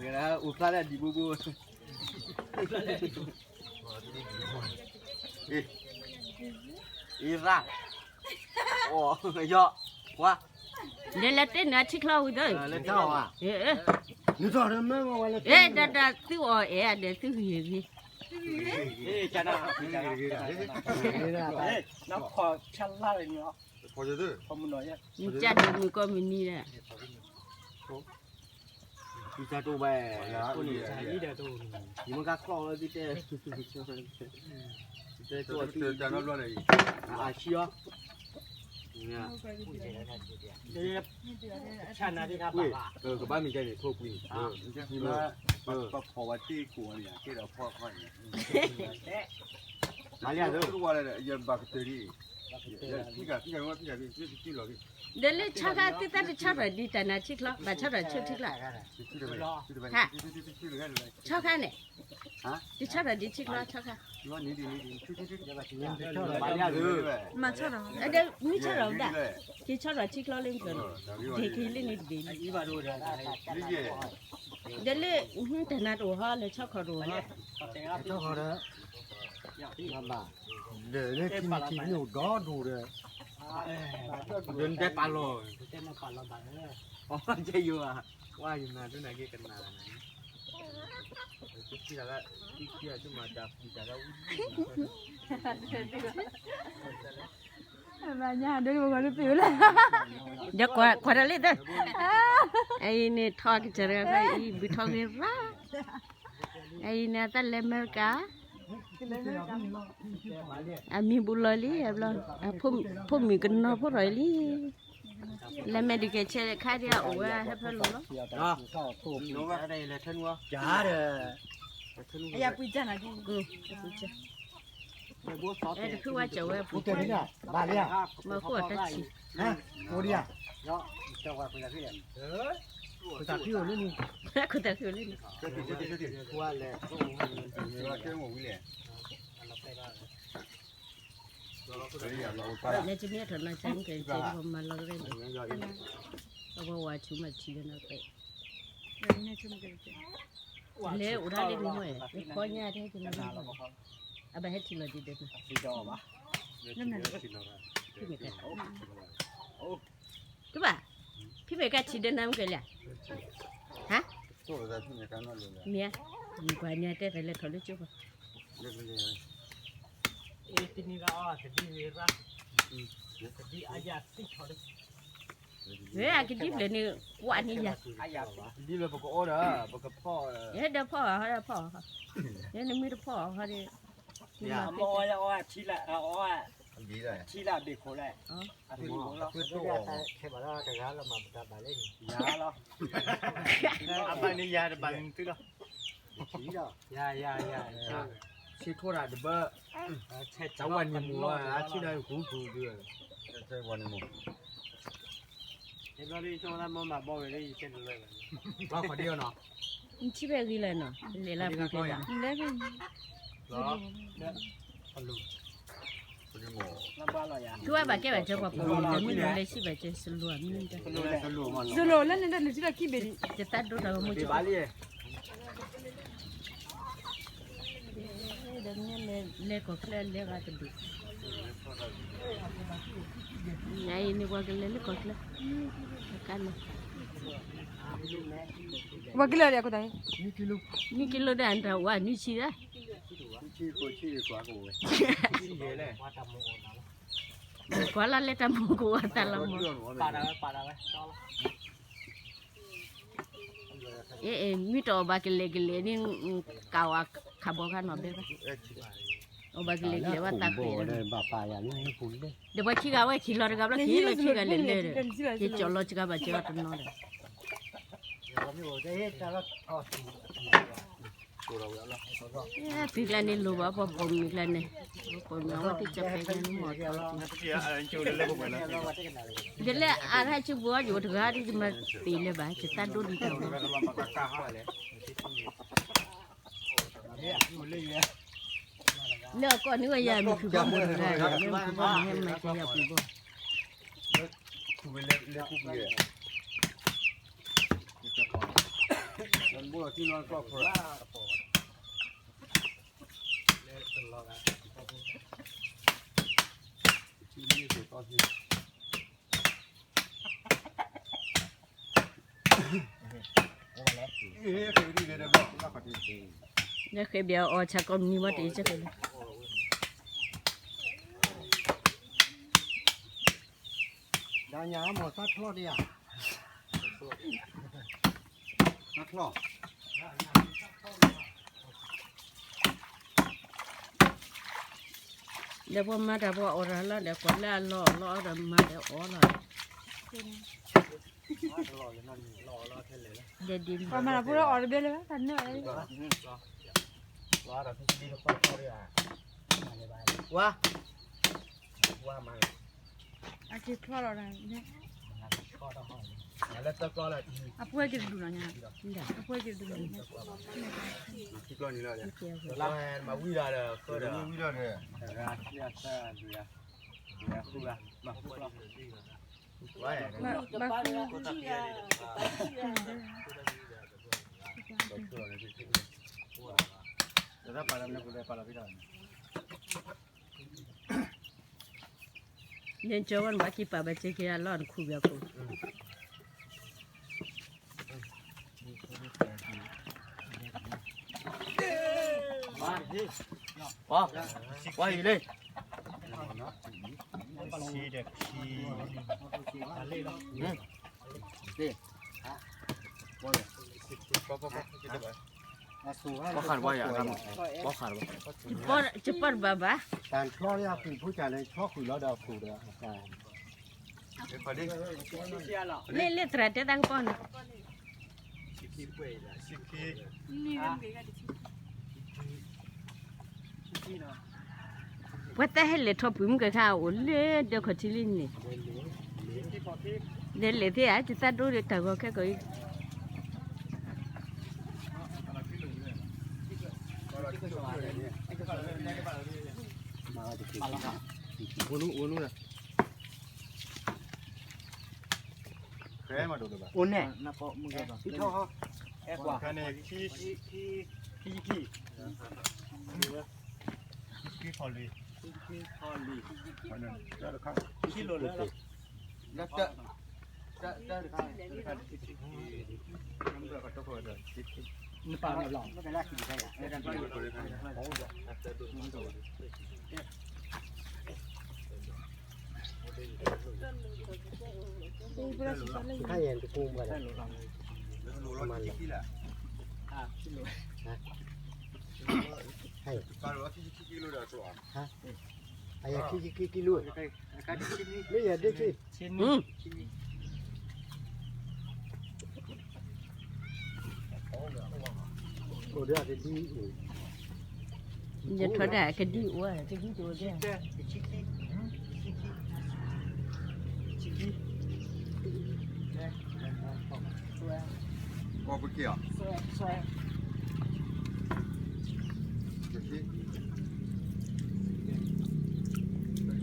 นี่นะอุปราชดีบูบูอีร่าโอ้ยอะว่าเดี๋ยวเต้นนะชิคล้อวิ่งเลย เล่นเท่าอ่ะนี่ต่อเลยมั้งว่าเล่นดาซื้ออ๋อเดี๋ยวซื้อหีบจะน่าน้ำพอชั้นล่าเลยเนาะพอจะดื้อพอมันหน่อยอ่ะ มีจัดดูมือก็มีนี่แหละมีจัดตัวแบบตัวนี้ยี่เดียวตัวนี่มันก็คล้องเลยที่เจ้ตัวที่จะนั่งรถเลยชี้อ่ะเนี่ยชั้นนั้นที่ครับกับบ้านมีใจเนี่ยทั่วปีมีมาพอวัดที่กลัวเนี่ยที่เราพ่อค่อยเนี่ยมาเนี่ยตัวว่าอะไรยันบักเตอรี่พี่กันว่าพี่หรอพี่เดี๋ยวเลยชักกันที่ตั้งแต่ชักแบบดีแต่นะชิคล้อแบบชักแบบชิคล้อค่ะชักกันเนี่ยที่ชักแบบดีชิคล้อชักกันว่านี่ดีมาชอบเราเดี๋ยวมีชักเราได้ที่ชักแบบชิคล้อเล่นกันเด็กเล่นนี่ดีเดี๋ยวเลยแต่นาดูฮะเลยชักเขาดูฮะเดี๋ยวนี่กินอยู่ดอดูเลยเดินได้ปลาโลอ๋อใช่อยู่อ่ะว่าอยู่นานที่ไหนกันนานที่แล้วที่จะมาจากที่จะแล้วมาเนี่ยเดี๋ยวมันก็ปิวเลยเดี๋ยวกว่าอะไรเด้อไอ้เนี่ยทอดจะเรียกไอ้บิทอเรียร่าไอ้เนี่ยตะเลเมกามีบุลลี่พุ่มมีกันนอพุ่มไรลี่แล้วแม่ดิเกเชค่าเดียวโอ้ยให้เพื่อนรู้เนาะรู้ว่าอะไรเลยท่านวะจ้าเด้ออย่าปุยจันนะกินเอ้คือว่าจะว่าพูดกันนี่บ้านเนี่ยมาขวดตะชีฮะโอ้ดิอ่ะเนาะเจ้าว่าเป็นอะไรเนี่ยคุณตาพี่อยู่นี่คุณตาพี่อยู่นี่ก็ติดว่าเลยว่าเจ้าหมูเนี่ยเนี่ยจะมีถนนใช้เงินเจ็บผมมาแล้วก็ได้เอาไว้ชุ่มชีกันเอาไปเลยอุดาเล็กน้อยคอยเนี่ยที่จะมาเอาไปให้ทีละดีเด็ดนะนั่นน่ะพี่เมกัดูป่ะพี่เมกัชีเดินน้ำกันเลยฮะเนี่ยมีกว่าเนี่ยแต่ไปเลยเขาเลยจุ๊บที่นี่ก็จะดีเลยจะดีอายาสิเขาเลยเฮ้ยกินดิบเลยนี่วันนี้ยังอายาดีเลยปกติเด้อปกติพ่อเฮ้ยเดี๋ยวพ่อเขาเดี๋ยวพ่อเขาเฮ้ยนี่มีแต่พ่อเขาดิเนี่ยมอแล้วอ่ะชีละอ่ะดีเลยชีละเด็กคนแรกอ๋อคือเราคือตัวแค่มาแล้วแต่แล้วเรามาจะไปเล่นยาเหรออะไรนี่ยาจะไปตึ๊ดเหรอชีเหรอยาชีโคราชเบอร์ใช่จังหวัดยมัวชีได้หูฟูด้วยใช่วันยมัวเดี๋ยวเราได้ช่วงนั้นมาบอกเลยเช่นเลยว่าคนเดียวเนาะนี่ชิบะกี่เลยเนาะเลยละพี่เป็นเลยเป็นเหรอเนี่ยฮัลโหลคือว่าแบบแกแบบจะบอกผมจะมีอะไรชิบะจะสลัวมีจะสโลแล้วเนี่ยเราจะได้กี่เบรีจะตัดดูเราไม่จะเดี๋ยวนี้เล็กกว่าเล็กอะไรดูไอ้นี่ว่ากันเล็กกว่าเล็กกันว่ากิโลเดียวก็ได้นี่กิโลเดียวอันเดียวว่านี่ชีละกว่าละเล็กแต่หมูกูว่าแต่ละหมูมีตัวบากิเลนี่กาวขับกันมาเบ้ปะโอ้บากิเลว่าตักไปเลยเดี๋ยวไปขี้กาวไว้ขี้ลอยกับแล้วขี้ลอยขี้กันเลยขี้จอลอยกับบ้าเจ้าตัวน้อยพี่กลานี่รู้ว่าพอผมมีกลานี่ผมเอาว่าที่จะไปกันหมดเดี๋ยวอะไรชิบัวอยู่ถึงอะไรที่มาปีเลยบ้าจะตัดดูดีกว่าเลิกก่อนนี่ว่าอย่ามีคือบ้านเลยเรื่องคือบ้านให้ไม่ใช่อย่าปีบ่มันบัว ที่นอนก็พอที่นี่คือตอนที่เนี่ยเคยเบียร์อชักก็มีมาตีจะเป็น ดาหยาหมดซัดทอดดิอ่ะซัดทอด เดี๋ยวพอมาแต่พออร่อยแล้วเดี๋ยวคนแรกล่อเดี๋ยวมาเดี๋ยวอ๋อเลยเดี๋ยวดิน Kalau mana pula orang bela lah, tanya lah. ว่าเราที่ดีเราก็ได้อ่ะว่ามา Asyik keluar orang ni. แล้วจะก็อะไร Apa yang kita dulu nanya? Apa yang kita dulu nanya? ที่ก็นี่เลยลาแมนมาวิ่งได้เลยก็ได้วิ่งได้เลยราชาซ่าดูยาคู่ละมาคู่ละว่าอย่างนี้แต่ถ้าไปแล้วเนี่ยกูได้ไปแล้วพี่ดอน เนี่ยเจ้าวันว่ากี่ป่าไปเจ๊กี่ร้อนคู่แบบคู่ ว่าอีเลยชีเด็กชีว่าขาดว่าอย่างนั้นว่าขาดว่า cepat baba การชอบเนี่ยคือผู้ชายเลยชอบคุยแล้วดาวคุยเลยการ le trate tang pon what the hell le top bum ka ka o le de ko tilin ni de le ti a ti ta do le ta go ka ko unu na kaya ma do ba une na po mu ga ba ito ho e kwa kane ki kholi ana da ka kilo la da ka nam da ka to ko da ni pa na long cái lá gì đây à đây đang thay em cái cung vậy mà hay hả ai cái luôn bây giờ đi chi ủa đây là đi giờ thoát ra cái đi ủa cái đi chỗ đây qua bên kia xoay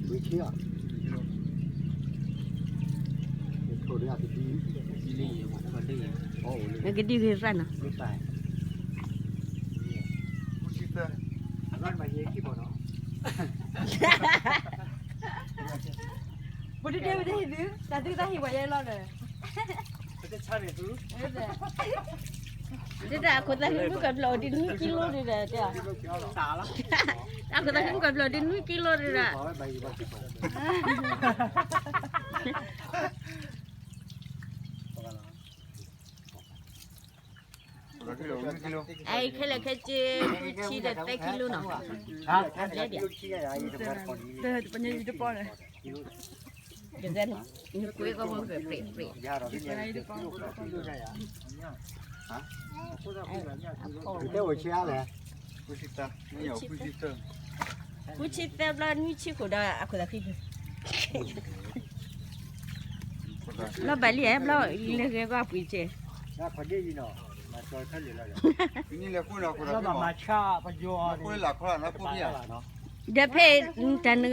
bên kia thôi đây là cái đi về ra nè đi phải Run mà nhớ cái bộ nó. Budi dia hidup, tadi kita hidup aja lah deh. Kita cari dulu. Dia dah aku tak hidup kan belau di 2 kilo dia dah dia. Salah. Aku tak hidup kan belau di 2 kilo dia dah. Ai cái là cái chi được 3 kilo nào. Hả? Dia dia. Dah punya di depan deh. Cái dân như cuối có một cái free. Hả? Cái ổi chia này. Kuchita, nhiều kuchita. Kuchita là như chi của đó, aku tak hidup. Lo balik lo le cái apa je. Nah, pada ini no. Macam kali lah. Ini lepas nak aku dah. Nama macam apa jual. Aku lah, aku nak aku biar. Dia pay dan